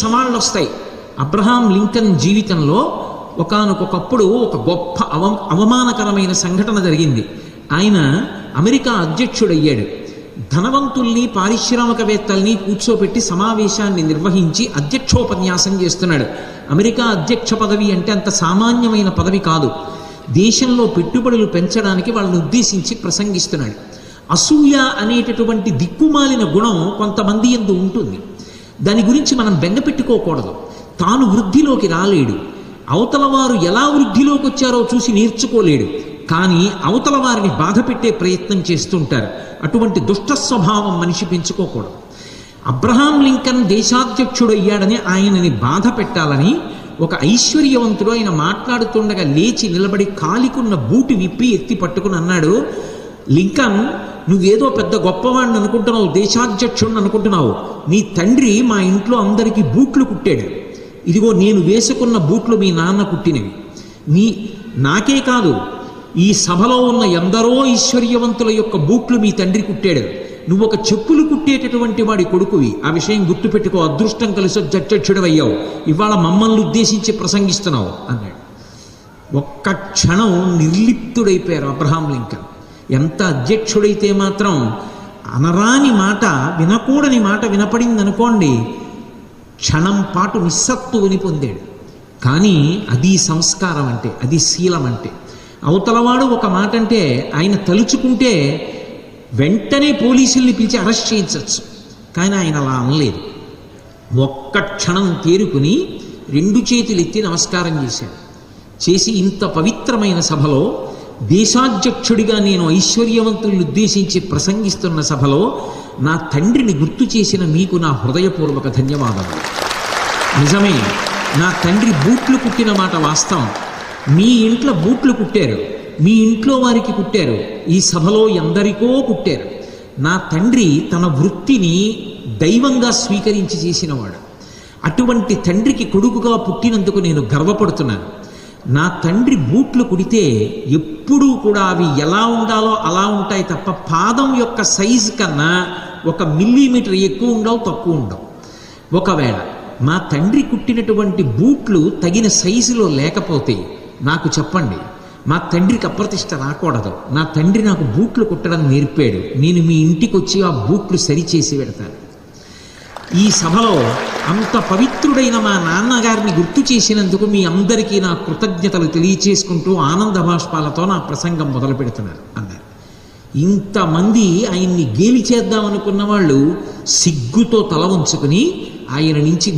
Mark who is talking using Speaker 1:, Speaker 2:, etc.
Speaker 1: సవాళ్ళు వస్తాయి. Abraham Lincoln జీవితంలో ఒకానొకప్పుడు ఒక గొప్ప అవమానకరమైన సంఘటన జరిగింది. ఆయన అమెరికా అధ్యక్షుడయ్యాడు. ధనవంతుల్ని పారిశ్రామికవేత్తల్ని కూర్చోబెట్టి సమావేశాన్ని నిర్వహించి అధ్యక్షోపన్యాసం చేస్తున్నాడు. అమెరికా అధ్యక్ష పదవి అంటే అంత సామాన్యమైన పదవి కాదు. దేశంలో పెట్టుబడులు పెంచడానికి వాళ్ళని ఉద్దేశించి ప్రసంగిస్తున్నాడు. అసూయ అనేటటువంటి దిక్కుమాలిన గుణం కొంతమంది యందు ఉంటుంది. దాని గురించి మనం బెంగపెట్టుకోకూడదు. తాను వృద్ధిలోకి రాలేడు, అవతల వారు ఎలా వృద్ధిలోకి వచ్చారో చూసి నేర్చుకోలేడు, కానీ అవతల వారిని బాధ పెట్టే ప్రయత్నం చేస్తుంటారు. అటువంటి దుష్ట స్వభావం మనిషి పెంచుకోకూడదు. అబ్రహాం లింకన్ దేశాధ్యక్షుడయ్యాడని ఆయనని బాధ పెట్టాలని ఒక ఐశ్వర్యవంతుడు ఆయన మాట్లాడుతుండగా లేచి నిలబడి కాలికున్న బూటు విప్పి ఎత్తి పట్టుకుని అన్నాడు, లింకన్, నువ్వేదో పెద్ద గొప్పవాడిని అనుకుంటున్నావు, దేశాధ్యక్షుడిని అనుకుంటున్నావు. నీ తండ్రి మా ఇంట్లో అందరికీ బూట్లు కుట్టాడు. ఇదిగో నేను వేసుకున్న బూట్లు మీ నాన్న కుట్టినవి. నాకే కాదు, ఈ సభలో ఉన్న ఎందరో ఐశ్వర్యవంతుల యొక్క బూట్లు మీ తండ్రి కుట్టాడు. నువ్వు ఒక చెప్పులు కుట్టేటటువంటి వాడి కొడుకువి. ఆ విషయం గుర్తుపెట్టుకో. అదృష్టం కలిసి అధ్యక్షుడవయ్యావు. ఇవాళ మమ్మల్ని ఉద్దేశించి ప్రసంగిస్తున్నావు అన్నాడు. ఒక్క క్షణం నిర్లిప్తుడైపోయారు అబ్రహాం లింకన్. ఎంత అధ్యక్షుడైతే మాత్రం అనరాని మాట, వినకూడని మాట వినపడిందనుకోండి, క్షణం పాటు నిస్సత్తువని పొందాడు. కానీ అది సంస్కారం అంటే, అది శీలం అంటే. అవతలవాడు ఒక మాట అంటే ఆయన తలుచుకుంటే వెంటనే పోలీసుల్ని పిలిచి అరెస్ట్ చేయించవచ్చు. కానీ ఆయన అలా అనలేదు. ఒక్క క్షణం తేరుకుని 2 చేతులు ఎత్తి నమస్కారం చేశాడు. చేసి, ఇంత పవిత్రమైన సభలో, దేశాధ్యక్షుడిగా నేను ఐశ్వర్యవంతుల్ని ఉద్దేశించి ప్రసంగిస్తున్న సభలో నా తండ్రిని గుర్తు చేసిన మీకు నా హృదయపూర్వక ధన్యవాదాలు. నిజమే, నా తండ్రి బూట్లు కుట్టిన మాట వాస్తవం. మీ ఇంట్లో బూట్లు కుట్టారు, మీ ఇంట్లో వారికి కుట్టారు, ఈ సభలో ఎందరికో కుట్టారు. నా తండ్రి తన వృత్తిని దైవంగా స్వీకరించి చేసినవాడు. అటువంటి తండ్రికి కొడుకుగా పుట్టినందుకు నేను గర్వపడుతున్నాను. నా తండ్రి బూట్లు కుడితే ఎప్పుడూ కూడా అవి ఎలా ఉండాలో అలా ఉంటాయి తప్ప పాదం యొక్క సైజు కన్నా 1 మిల్లీమీటర్ ఎక్కువ ఉండవు, తక్కువ ఉండవు. ఒకవేళ మా తండ్రి కుట్టినటువంటి బూట్లు తగిన సైజులో లేకపోతే నాకు చెప్పండి. మా తండ్రికి అప్రతిష్ట రాకూడదు. నా తండ్రి నాకు బూట్లు కుట్టడం నేర్పాడు. నేను మీ ఇంటికి వచ్చి ఆ బూట్లు సరిచేసి పెడతాను. ఈ సభలో అంత పవిత్రుడైన మా నాన్నగారిని గుర్తు చేసినందుకు మీ అందరికీ నా కృతజ్ఞతలు తెలియచేసుకుంటూ ఆనంద భాష్పాలతో నా ప్రసంగం మొదలు పెడుతున్నారు అన్నారు. ఇంతమంది ఆయన్ని గేలి చేద్దామనుకున్న వాళ్ళు సిగ్గుతో తల ఉంచుకుని ఆయన నుంచి